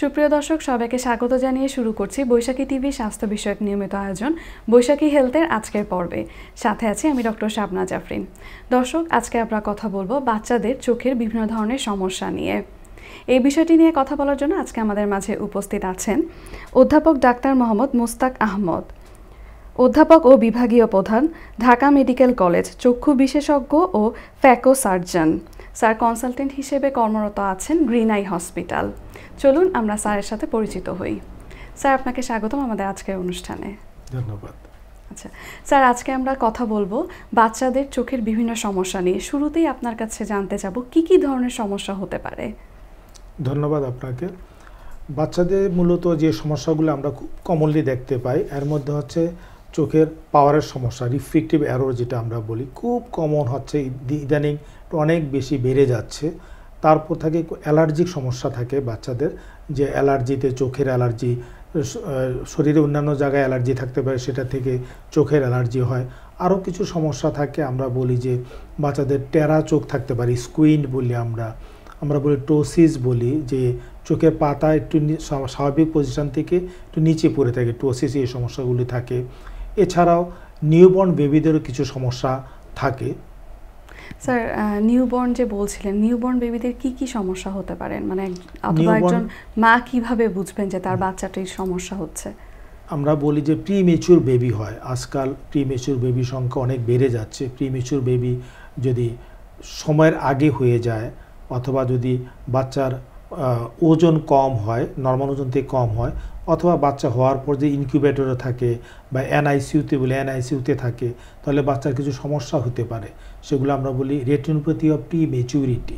সুপ্রিয় দর্শক সবাইকে স্বাগত জানিয়ে শুরু করছি বৈশাখী টিভি স্বাস্থ্য বিষয়ক নিয়মিত আয়োজন বৈশাখী হেলথের আজকের পর্বে। সাথে আছি আমি ডক্টর শাবনা জাফরিন। দর্শক, আজকে আমরা কথা বলবো বাচ্চাদের চোখের বিভিন্ন ধরনের সমস্যা নিয়ে। এই বিষয়টি নিয়ে কথা বলার জন্য আজকে আমাদের মাঝে উপস্থিত আছেন অধ্যাপক ডাক্তার মোহাম্মদ মুস্তাক আহমদ, অধ্যাপক ও বিভাগীয় প্রধান, ঢাকা মেডিকেল কলেজ, চক্ষু বিশেষজ্ঞ ও ফ্যাকো সার্জন। স্যার কনসালটেন্ট হিসেবে কর্মরত আছেন গ্রিন আই হসপিটাল। চলুন আমরা স্যারের সাথে পরিচিত হই। স্যার, আপনাকে স্বাগতম আমাদের আজকের অনুষ্ঠানে। ধন্যবাদ। আচ্ছা স্যার, আজকে আমরা কথা বলবো বাচ্চাদের চোখের বিভিন্ন সমস্যা নিয়ে। শুরুতেই আপনার কাছে জানতে যাব কি কি ধরনের সমস্যা হতে পারে। ধন্যবাদ আপনাকে। বাচ্চাদের মূলত যে সমস্যাগুলো আমরা খুব কমনলি দেখতে পাই এর মধ্যে হচ্ছে চোখের পাওয়ারের সমস্যা, রিফ্রেক্টিভ এরর যেটা আমরা বলি, খুব কমন হচ্ছে, ইদানিং অনেক বেশি বেড়ে যাচ্ছে। তারপর থাকে অ্যালার্জিক সমস্যা থাকে বাচ্চাদের, যে অ্যালার্জিতে চোখের অ্যালার্জি, শরীরে অন্যান্য জায়গায় অ্যালার্জি থাকতে পারে, সেটা থেকে চোখের অ্যালার্জি হয়। আরও কিছু সমস্যা থাকে, আমরা বলি যে বাচ্চাদের টেরা চোখ থাকতে পারে, স্কুইন্ট বলি আমরা বলি টোসিস বলি, যে চোখের পাতা একটু স্বাভাবিক পজিশন থেকে একটু নিচে পড়ে থাকে, টোসিস, এই সমস্যাগুলি থাকে। এছাড়াও নিউবর্ন বেবিদেরও কিছু সমস্যা থাকে। স্যার, নিউবর্ন যে বলছিলেন, নিউবর্ন বেবিদের কি কি সমস্যা হতে পারে, মানে অথবা একজন মা কিভাবে বুঝবেন যে তার বাচ্চাটির সমস্যা হচ্ছে? আমরা বলি যে প্রিমেচুর বেবি হয়, আজকাল প্রিমেচুর বেবি সংখ্যা অনেক বেড়ে যাচ্ছে। প্রিমেচুর বেবি যদি সময়ের আগে হয়ে যায়, অথবা যদি বাচ্চার ওজন কম হয়, নর্মাল ওজন থেকে কম হয়, অথবা বাচ্চা হওয়ার পর যে ইনকিউবেটরে থাকে বা এনআইসিউতে বলে এনআইসিউতে থাকে, তাহলে বাচ্চার কিছু সমস্যা হতে পারে। সেগুলো আমরা বলি রেটিনোপ্যাথি অফ প্রি মেচুরিটি।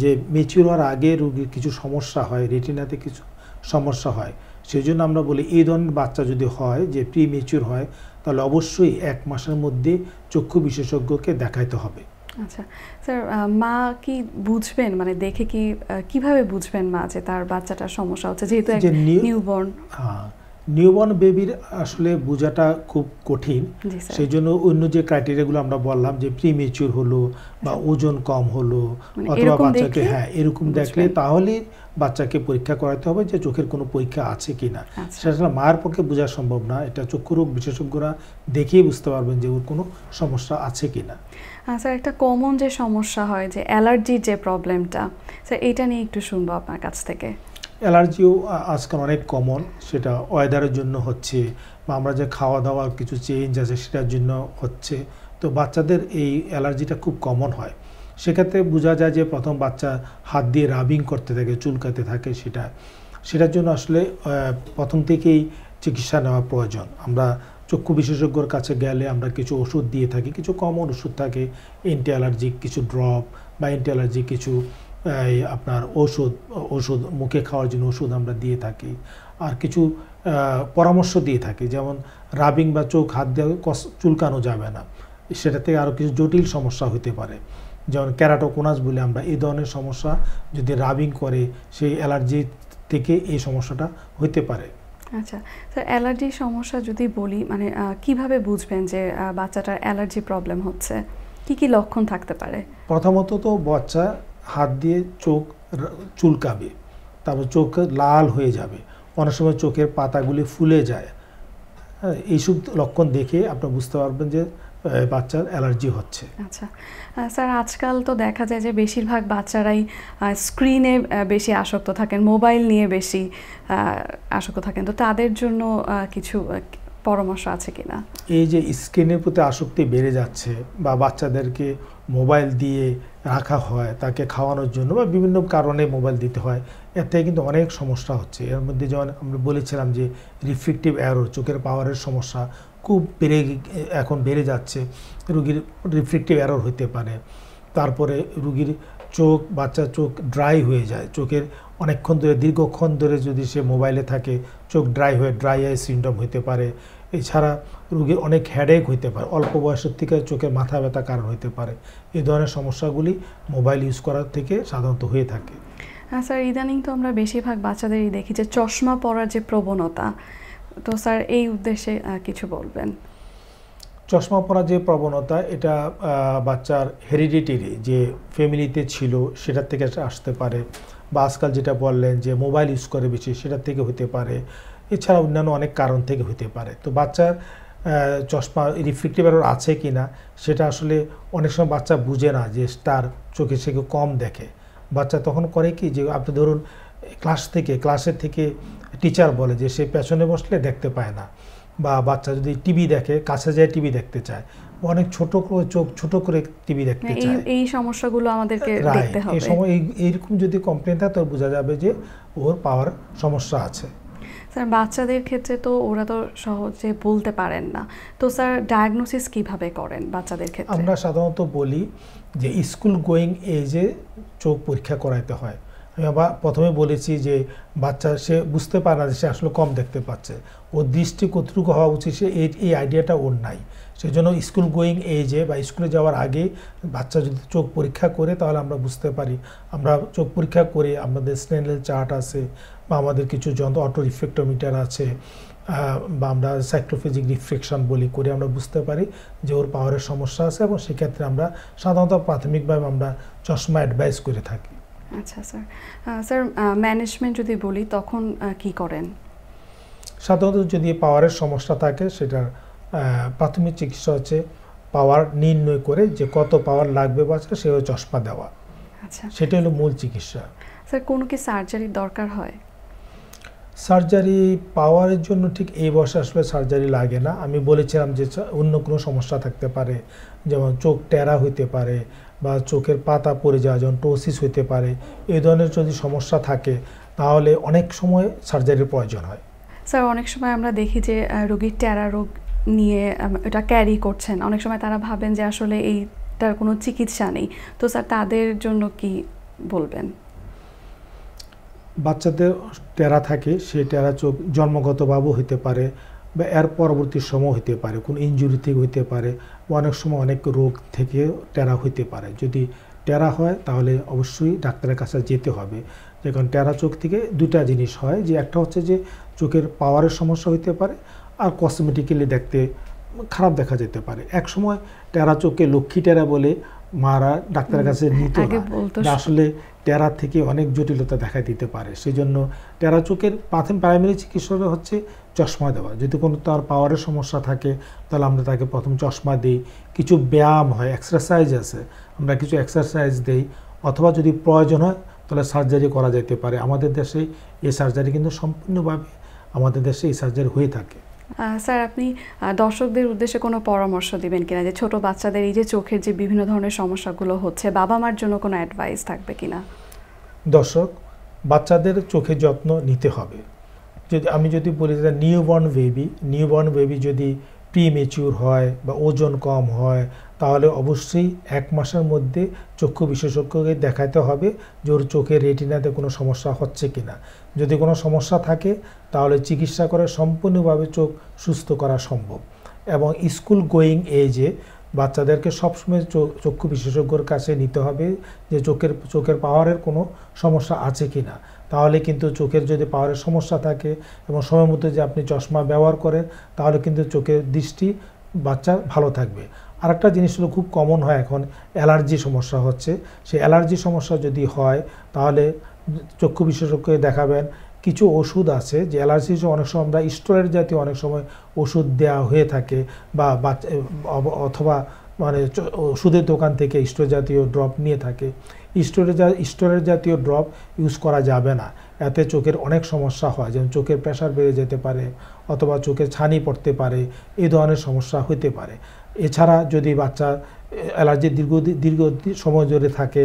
যে মেচিউর হওয়ার আগে রোগীর কিছু সমস্যা হয়, রেটিনাতে কিছু সমস্যা হয়। সেই জন্য আমরা বলি এই ধরনের বাচ্চা যদি হয়, যে প্রি মেচিউর হয়, তাহলে অবশ্যই 1 মাসের মধ্যে চক্ষু বিশেষজ্ঞকে দেখাইতে হবে। আচ্ছা স্যার, মা কি বুঝবেন, মানে দেখে কিভাবে বুঝবেন মা যে তার বাচ্চাটার সমস্যা হচ্ছে, যেহেতু নিউবর্ন? নিউবর্ন বেবির আসলে বোঝাটা খুব কঠিন। সেই জন্য অন্য যে ক্রাইটেরিয়াগুলো আমরা বললাম, যে প্রিমেচিউর হলো বা ওজন কম হলো, অথবা বাচ্চাকে এরকম দেখলে, তাহলে বাচ্চাকে পরীক্ষা করাতে হবে যে চোখের কোনো পরীক্ষা আছে কিনা। সেটা মায়ের পক্ষে বোঝা সম্ভব না, এটা চক্ষু রোগ বিশেষজ্ঞরা দেখেই বুঝতে পারবেন যে ওর কোনো সমস্যা আছে কিনা। স্যার, একটা কমন যে সমস্যা হয় যে অ্যালার্জির যে প্রবলেমটা, স্যার এইটা নিয়ে একটু শুনবো আপনার কাছ থেকে। অ্যালার্জিও আজকাল অনেক কমন, সেটা ওয়েদারের জন্য হচ্ছে, বা আমরা যে খাওয়া দাওয়ার কিছু চেঞ্জ আছে সেটার জন্য হচ্ছে। তো বাচ্চাদের এই অ্যালার্জিটা খুব কমন হয়। সেক্ষেত্রে বোঝা যায় যে প্রথম বাচ্চা হাত দিয়ে রাবিং করতে থাকে, চুলকাতে থাকে, সেটার জন্য আসলে প্রথম থেকেই চিকিৎসা নেওয়া প্রয়োজন। আমরা চক্ষু বিশেষজ্ঞর কাছে গেলে আমরা কিছু ওষুধ দিয়ে থাকি, কিছু কমন ওষুধ থাকে, অ্যান্টি অ্যালার্জিক কিছু ড্রপ বা অ্যান্টি অ্যালার্জিক কিছু আপনার ওষুধ মুখে খাওয়ার জন্য ওষুধ আমরা দিয়ে থাকি। আর কিছু পরামর্শ দিয়ে থাকি, যেমন রাবিং বা চোখ হাত দিয়ে চুলকানো যাবে না, সেটা থেকে আরও কিছু জটিল সমস্যা হতে পারে, যেমন ক্যারাটোকোনাস বলে আমরা, এই ধরনের সমস্যা যদি রাবিং করে, সেই অ্যালার্জি থেকে এই সমস্যাটা হতে পারে। আচ্ছা স্যার, অ্যালার্জির সমস্যা যদি বলি, মানে কিভাবে বুঝবেন যে বাচ্চাটার অ্যালার্জি প্রবলেম হচ্ছে, কি কি লক্ষণ থাকতে পারে? প্রথমত তো বাচ্চা হাত দিয়ে চোখ চুলকাবে, তারপর চোখ লাল হয়ে যাবে, অনেক সময় চোখের পাতাগুলি ফুলে যায়। হ্যাঁ, এইসব লক্ষণ দেখে আপনি বুঝতে পারবেন যে বাচ্চার অ্যালার্জি হচ্ছে। আচ্ছা স্যার, আজকাল তো দেখা যায় যে বেশিরভাগ বাচ্চারাই স্ক্রিনে বেশি আসক্ত থাকেন, মোবাইল নিয়ে বেশি আসক্ত থাকেন, তো তাদের জন্য কিছু পরামর্শ আছে কিনা? এই যে স্ক্রিনের প্রতি আসক্তি বেড়ে যাচ্ছে, বা বাচ্চাদেরকে মোবাইল দিয়ে রাখা হয় তাকে খাওয়ানোর জন্য, বা বিভিন্ন কারণে মোবাইল দিতে হয়, এর থেকে কিন্তু অনেক সমস্যা হচ্ছে। এর মধ্যে যেমন আমরা বলেছিলাম যে রিফ্রেক্টিভ এরর, চোখের পাওয়ারের সমস্যা খুব এখন বেড়ে যাচ্ছে, রুগীর রিফ্রেক্টিভ এরর হতে পারে। তারপরে রুগীর বাচ্চার চোখ ড্রাই হয়ে যায়, চোখের অনেকক্ষণ ধরে, দীর্ঘক্ষণ ধরে যদি সে মোবাইলে থাকে, চোখ ড্রাই আই সিনড্রোম হতে পারে। এছাড়া রোগীর অনেক হেডেক হতে পারে, অল্প বয়সের থেকে চোখের মাথা ব্যথা কারণ হতে পারে। এই ধরনের সমস্যাগুলি মোবাইল ইউজ করার থেকে সাধারণত হয়ে থাকে। হ্যাঁ স্যার, ইদানিং তো আমরা বেশিরভাগ বাচ্চাদেরই দেখি যে চশমা পরার যে প্রবণতা, তো স্যার এই উদ্দেশ্যে কিছু বলবেন? চশমা পরা যে প্রবণতা এটা বাচ্চার হেরিডিটারি যে ফ্যামিলিতে ছিল সেটার থেকে আসতে পারে, বা আজকাল যেটা বললেন যে মোবাইল ইউজ করে বেশি সেটার থেকে হতে পারে, এছাড়া অন্যান্য অনেক কারণ থেকে হতে পারে। তো বাচ্চার চশমা রিফ্লেক্টিভ এরর আছে কি না সেটা আসলে অনেক সময় বাচ্চা বুঝে না যে তার চোখে সে কম দেখে। বাচ্চা তখন করে কি যে আপনি ধরুন ক্লাসের থেকে টিচার বলে যে সে পেছনে বসলে দেখতে পায় না, বা বাচ্চা যদি টিভি দেখে কাছে যায় টিভি দেখতে চায়, অনেক ছোট করে চোখ ছোট করে টিভি দেখতে চায়। এই সমস্যাগুলো আমাদেরকে দেখতে হবে। এই সময় এইরকম যদি কমপ্লেন থাকে তো বোঝা যাবে যে ওর পাওয়ার সমস্যা আছে। স্যার বাচ্চাদের ক্ষেত্রে তো ওরা তো সহজে বলতে পারেন না, তো স্যার ডায়াগনোসিস কিভাবে করেন বাচ্চাদের ক্ষেত্রে? আমরা সাধারণত বলি যে স্কুল গোয়িং এজে চোখ পরীক্ষা করাইতে হয়। আমি আবার প্রথমে বলেছি যে বাচ্চা সে বুঝতে পারে না যে সে আসলে কম দেখতে পাচ্ছে, ওর দৃষ্টি কতটুকু হওয়া উচিত সে এই আইডিয়াটা ওর নাই। সেই জন্য স্কুল গোয়িং এজে বা স্কুলে যাওয়ার আগে বাচ্চা যদি চোখ পরীক্ষা করে তাহলে আমরা বুঝতে পারি। আমরা চোখ পরীক্ষা করে আমাদের স্নেলের চার্ট আছে, বা আমাদের কিছু যন্ত্র অটো রিফ্লেক্টোমিটার আছে, বা আমরা সাইক্লোফিজিক রিফ্লেকশন বলি করে আমরা বুঝতে পারি যে ওর পাওয়ারের সমস্যা আছে, এবং সেক্ষেত্রে আমরা সাধারণত প্রাথমিকভাবে আমরা চশমা অ্যাডভাইস করে থাকি। আচ্ছা স্যার, স্যার ম্যানেজমেন্ট যদি বলি তখন কি করেন? সাধারণত যদি পাওয়ারের সমস্যা থাকে সেটার প্রাথমিক চিকিৎসা হচ্ছে পাওয়ার নির্ণয় করে যে কত পাওয়ার লাগবে বাচ্চা সে চশমা দেওয়া। আচ্ছা, সেটা হলো মূল চিকিৎসা। স্যার কোনো কি সার্জারির দরকার হয়? সার্জারি পাওয়ারের জন্য ঠিক এই বয়সে আসলে সার্জারি লাগে না। আমি বলেছিলাম যে অন্য কোনো সমস্যা থাকতে পারে, যেমন চোখ টেরা হইতে পারে, বা চোখের পাতা পড়ে যাওয়া যেমন টোসিস হইতে পারে। এই ধরনের যদি সমস্যা থাকে তাহলে অনেক সময় সার্জারির প্রয়োজন হয়। স্যার অনেক সময় আমরা দেখি যে রোগীর টেরা রোগ নিয়ে এটা ক্যারি করছেন, অনেক সময় তারা ভাবেন যে আসলে এইটার কোনো চিকিৎসা নেই, তো স্যার তাদের জন্য কি বলবেন? বাচ্চাদের টেরা থাকে, সেই টেরা চোখ জন্মগতভাবে হইতে পারে, বা এর পরবর্তী সময় হইতে পারে, কোনো ইনজুরি থেকে হইতে পারে, অনেক সময় অনেক রোগ থেকে টেরা হইতে পারে। যদি টেরা হয় তাহলে অবশ্যই ডাক্তারের কাছে যেতে হবে। যখন টেরা চোখ থেকে দুটা জিনিস হয়, যে একটা হচ্ছে যে চোখের পাওয়ারের সমস্যা হইতে পারে, আর কসমেটিক্যালি দেখতে খারাপ দেখা যেতে পারে। এক সময় টেরা চোখকে লক্ষ্মী টেরা বলে মারা ডাক্তারের কাছে নিত না, আসলে টেরা থেকে অনেক জটিলতা দেখা দিতে পারে। সেই জন্য টেরা চোখের প্রাইমারি চিকিৎসা হচ্ছে চশমা দেওয়া। যদি কোনো তার পাওয়ারের সমস্যা থাকে তাহলে আমরা তাকে প্রথম চশমা দিই, কিছু ব্যায়াম হয়, এক্সারসাইজ আছে, আমরা কিছু এক্সারসাইজ দিই, অথবা যদি প্রয়োজন হয় তাহলে সার্জারি করা যেতে পারে। আমাদের দেশে এই সার্জারি কিন্তু সম্পূর্ণভাবে আমাদের দেশে এই সার্জারি হয়ে থাকে। স্যার আপনি দর্শকদের উদ্দেশ্যে কোনো পরামর্শ দিবেন কিনা, যে ছোট বাচ্চাদের এই যে চোখের যে বিভিন্ন ধরনের সমস্যাগুলো হচ্ছে, বাবা মার জন্য কোনো অ্যাডভাইস থাকবে কিনা? দর্শক, বাচ্চাদের চোখের যত্ন নিতে হবে। আমি যদি বলি যে নিউবর্ন বেবি যদি প্রিমেচিউর হয় বা ওজন কম হয় তাহলে অবশ্যই 1 মাসের মধ্যে চক্ষু বিশেষজ্ঞকে দেখাতে হবে যে ওর চোখের রেটিনাতে কোনো সমস্যা হচ্ছে কিনা। যদি কোনো সমস্যা থাকে তাহলে চিকিৎসা করে সম্পূর্ণভাবে চোখ সুস্থ করা সম্ভব। এবং স্কুল গোয়িং এজে বাচ্চাদেরকে সবসময় চক্ষু বিশেষজ্ঞর কাছে নিতে হবে যে চোখের পাওয়ারের কোনো সমস্যা আছে কি না। তাহলে কিন্তু চোখের যদি পাওয়ারের সমস্যা থাকে এবং সময় মতো যে আপনি চশমা ব্যবহার করেন তাহলে কিন্তু চোখের দৃষ্টি বাচ্চার ভালো থাকবে। আরেকটা জিনিস হলো খুব কমন হয় এখন অ্যালার্জি সমস্যা হচ্ছে। সেই অ্যালার্জি সমস্যা যদি হয় তাহলে চক্ষু বিশেষজ্ঞকে দেখাবেন। কিছু ওষুধ আছে যে অ্যালার্জি অনেক সময় আমরা স্টেরয়েড জাতীয় অনেক সময় ওষুধ দেওয়া হয়ে থাকে, বা অথবা মানে ওষুধের দোকান থেকে স্টেরয়েড জাতীয় ড্রপ নিয়ে থাকে। স্টেরয়েড জাতীয় ড্রপ ইউজ করা যাবে না, এতে চোখের অনেক সমস্যা হয়, যেমন চোখের প্রেশার বেড়ে যেতে পারে অথবা চোখের ছানি পড়তে পারে, এই ধরনের সমস্যা হতে পারে। এছাড়া যদি বাচ্চা অ্যালার্জি দীর্ঘ সময় ধরে থাকে,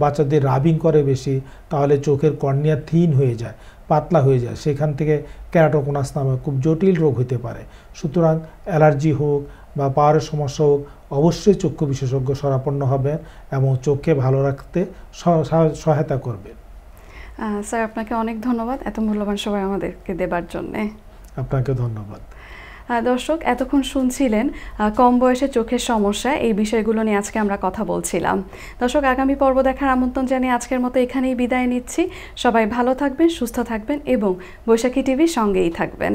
বাচ্চাদের রাবিং করে বেশি, তাহলে চোখের কর্নিয়া থিন হয়ে যায়, পাতলা হয়ে যায়, সেখান থেকে কেরাটোকোনাস নামে খুব জটিল রোগ হতে পারে। সুতরাং অ্যালার্জি হোক বা পাওয়ারের সমস্যা হোক অবশ্যই চক্ষু বিশেষজ্ঞ শরণাপন্ন হবেন এবং চোখকে ভালো রাখতে সহায়তা করবেন। স্যার আপনাকে অনেক ধন্যবাদ এত মূল্যবান সময় আমাদেরকে দেবার জন্যে। আপনাকে ধন্যবাদ। দর্শক, এতক্ষণ শুনছিলেন কম বয়সে চোখের সমস্যা, এই বিষয়গুলো নিয়ে আজকে আমরা কথা বলছিলাম। দর্শক, আগামী পর্ব দেখার আমন্ত্রণ জানিয়ে আজকের মতো এখানেই বিদায় নিচ্ছি। সবাই ভালো থাকবেন, সুস্থ থাকবেন এবং বৈশাখী টিভির সঙ্গেই থাকবেন।